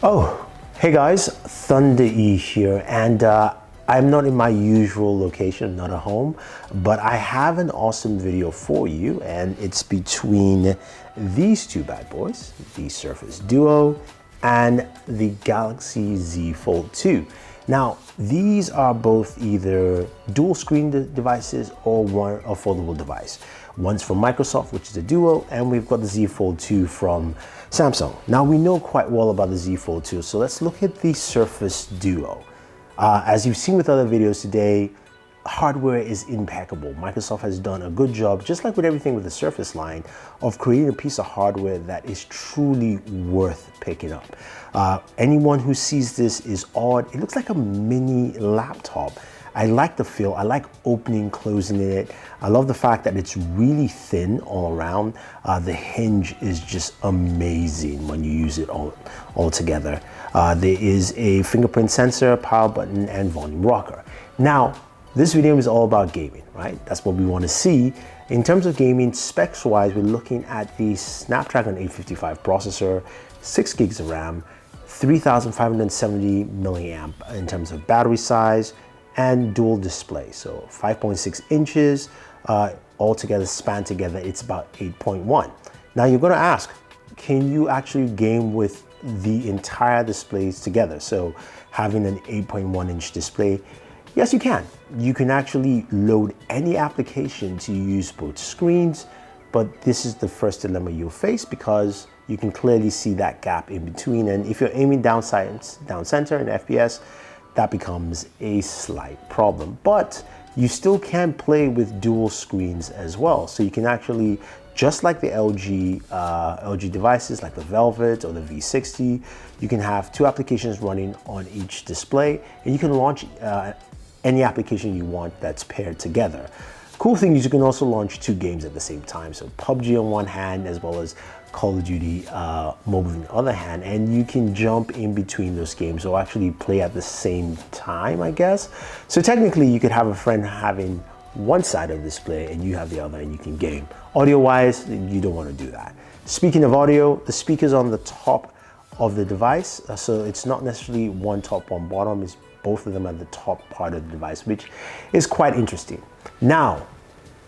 Oh, hey guys, Thunder E here, and I'm not in my usual location, not at home, but I have an awesome video for you, and it's between these two bad boys, the Surface Duo and the Galaxy Z Fold 2. Now, these are both either dual screen devices or a foldable device. One's from Microsoft, which is the Duo, and we've got the Z Fold 2 from Samsung. Now, we know quite well about the Z Fold 2, so let's look at the Surface Duo. As you've seen with other videos today, hardware is impeccable. Microsoft has done a good job, just like with everything with the Surface line, of creating a piece of hardware that is truly worth picking up. Anyone who sees this is awed. It looks like a mini laptop. I like the feel. I like opening, closing it. I love the fact that it's really thin all around. The hinge is just amazing when you use it all together. There is a fingerprint sensor, power button, and volume rocker. Now, this video is all about gaming, right? That's what we want to see. In terms of gaming, specs-wise, we're looking at the Snapdragon 855 processor, 6 gigs of RAM, 3,570 milliamp in terms of battery size, and dual display. So 5.6 inches, altogether, span together, it's about 8.1. Now you're gonna ask, can you actually game with the entire displays together? So having an 8.1 inch display, yes, you can. You can actually load any application to use both screens, but this is the first dilemma you'll face because you can clearly see that gap in between. And if you're aiming down center in FPS, that becomes a slight problem. But you still can play with dual screens as well. So you can actually, just like the LG devices like the Velvet or the V60, you can have two applications running on each display, and you can launch any application you want that's paired together. Cool thing is you can also launch two games at the same time. So PUBG on one hand, as well as Call of Duty Mobile on the other hand, and you can jump in between those games or actually play at the same time, I guess. So technically you could have a friend having one side of the display and you have the other and you can game. Audio wise, you don't want to do that. Speaking of audio, the speaker's on the top of the device. So it's not necessarily one top, one bottom, it's both of them at the top part of the device, which is quite interesting. Now,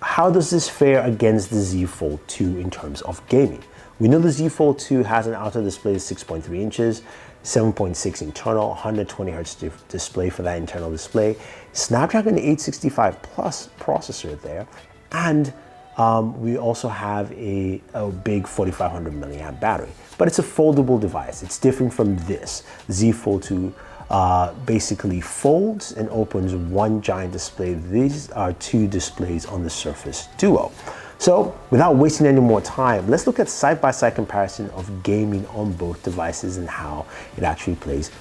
how does this fare against the Z Fold 2 in terms of gaming? We know the Z Fold 2 has an outer display of 6.3 inches, 7.6 internal, 120 Hz display for that internal display, Snapdragon 865 Plus processor there, and we also have a big 4,500 milliamp battery. But it's a foldable device. It's different from this. Z Fold 2 basically folds and opens one giant display. These are two displays on the Surface Duo. So without wasting any more time, let's look at side-by-side comparison of gaming on both devices and how it actually plays.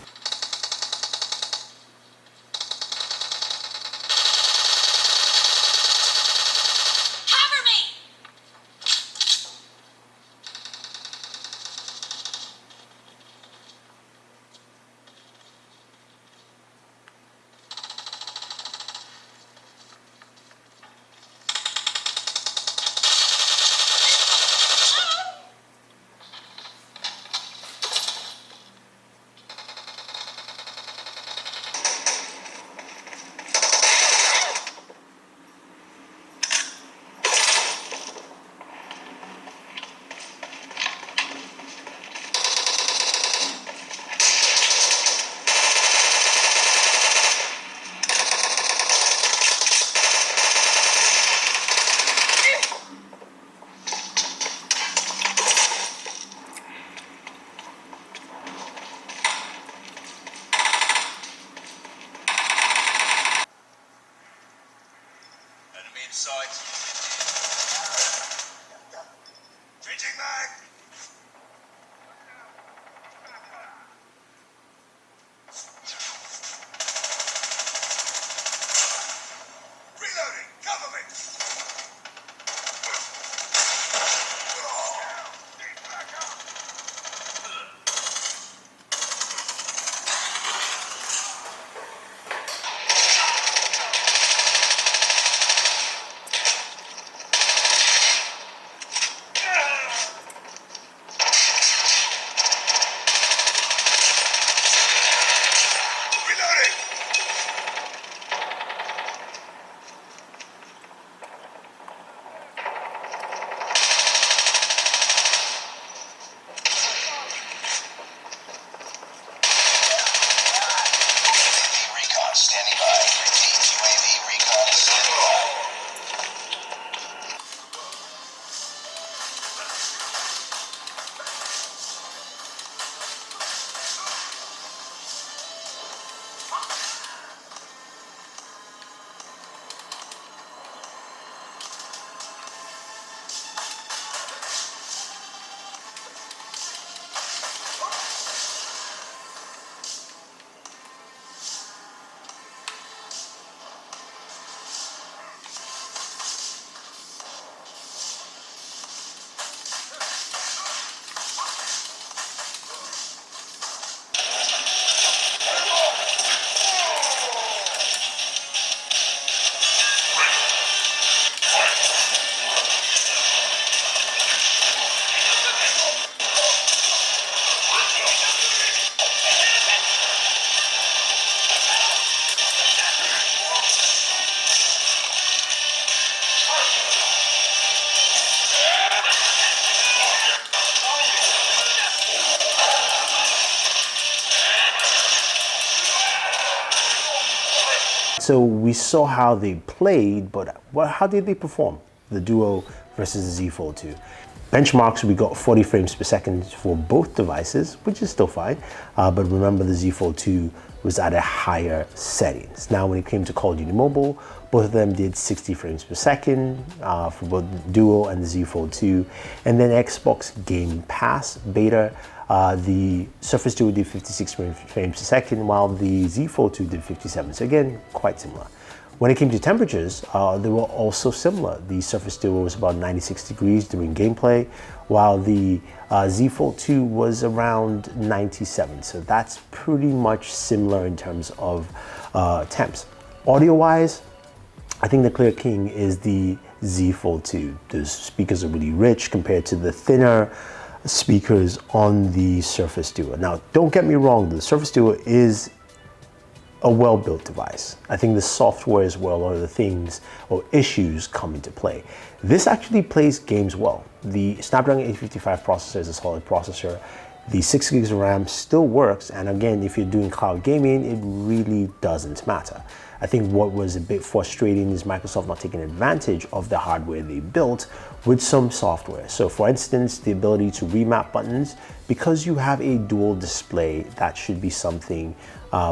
Enemy in sight. Changing mag. Reloading. Cover me. recon standing by. Repeat, UAV recon standing by. So we saw how they played, but how did they perform? The Duo versus the Z Fold 2. Benchmarks, we got 40 frames per second for both devices, which is still fine. But remember, the Z Fold 2 was at a higher settings. Now, when it came to Call of Duty Mobile, both of them did 60 frames per second for both the Duo and the Z Fold 2. And then Xbox Game Pass beta, the Surface Duo did 56 frames per second, while the Z Fold 2 did 57. So again, quite similar. When it came to temperatures, they were also similar. The Surface Duo was about 96 degrees during gameplay, while the Z Fold 2 was around 97. So that's pretty much similar in terms of temps. Audio-wise, I think the clear king is the Z Fold 2. The speakers are really rich compared to the thinner speakers on the Surface Duo. Now, don't get me wrong, the Surface Duo is a well-built device. I think the software as well are the things or issues come into play. This actually plays games well. The Snapdragon 855 processor is a solid processor. The 6 gigs of RAM still works, and again, if you're doing cloud gaming, it really doesn't matter. I think what was a bit frustrating is Microsoft not taking advantage of the hardware they built with some software. So for instance, the ability to remap buttons, because you have a dual display, that should be something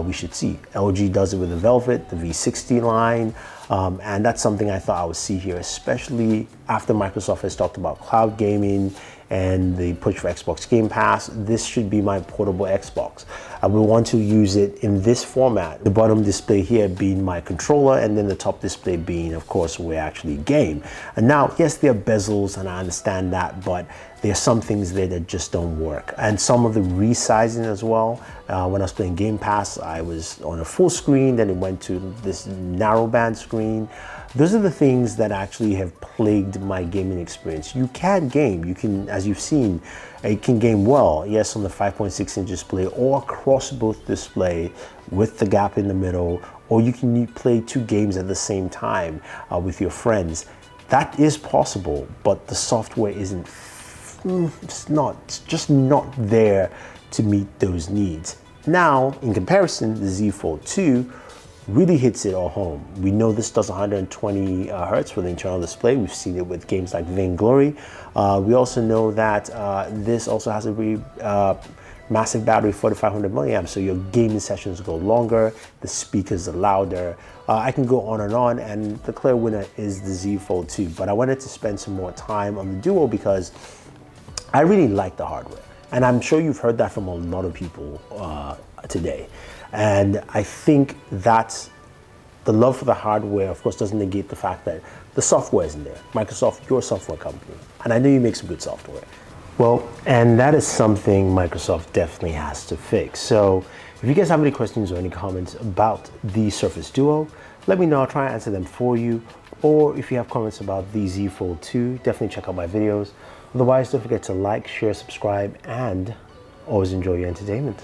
we should see. LG does it with the Velvet, the V60 line, and that's something I thought I would see here, especially after Microsoft has talked about cloud gaming and the push for Xbox Game Pass. This should be my portable Xbox. I will want to use it in this format. The bottom display here being my controller, and then the top display being, of course, where I actually game. And now, yes, there are bezels, and I understand that, but there are some things there that just don't work. And some of the resizing as well. When I was playing Game Pass, I was on a full screen, then it went to this narrow band screen. Those are the things that actually have plagued my gaming experience. You can game, you can, as you've seen, it can game well, yes, on the 5.6-inch display or across both display with the gap in the middle, or you can play 2 games at the same time with your friends. That is possible, but the software isn't, it's just not there to meet those needs. Now, in comparison, the Z Fold 2 really hits it all home. We know this does 120 hertz for the internal display. We've seen it with games like Vainglory. We also know that this also has a really massive battery, 4500 milliamps, so your gaming sessions go longer, the speakers are louder. I can go on, and the clear winner is the Z Fold 2, but I wanted to spend some more time on the Duo because I really like the hardware. And I'm sure you've heard that from a lot of people today. And I think that the love for the hardware, of course, doesn't negate the fact that the software isn't there. Microsoft, you're a software company, and I know you make some good software. Well, and that is something Microsoft definitely has to fix. So if you guys have any questions or any comments about the Surface Duo, let me know. I'll try and answer them for you. Or if you have comments about the Z Fold 2, definitely check out my videos. Otherwise, don't forget to like, share, subscribe, and always enjoy your entertainment.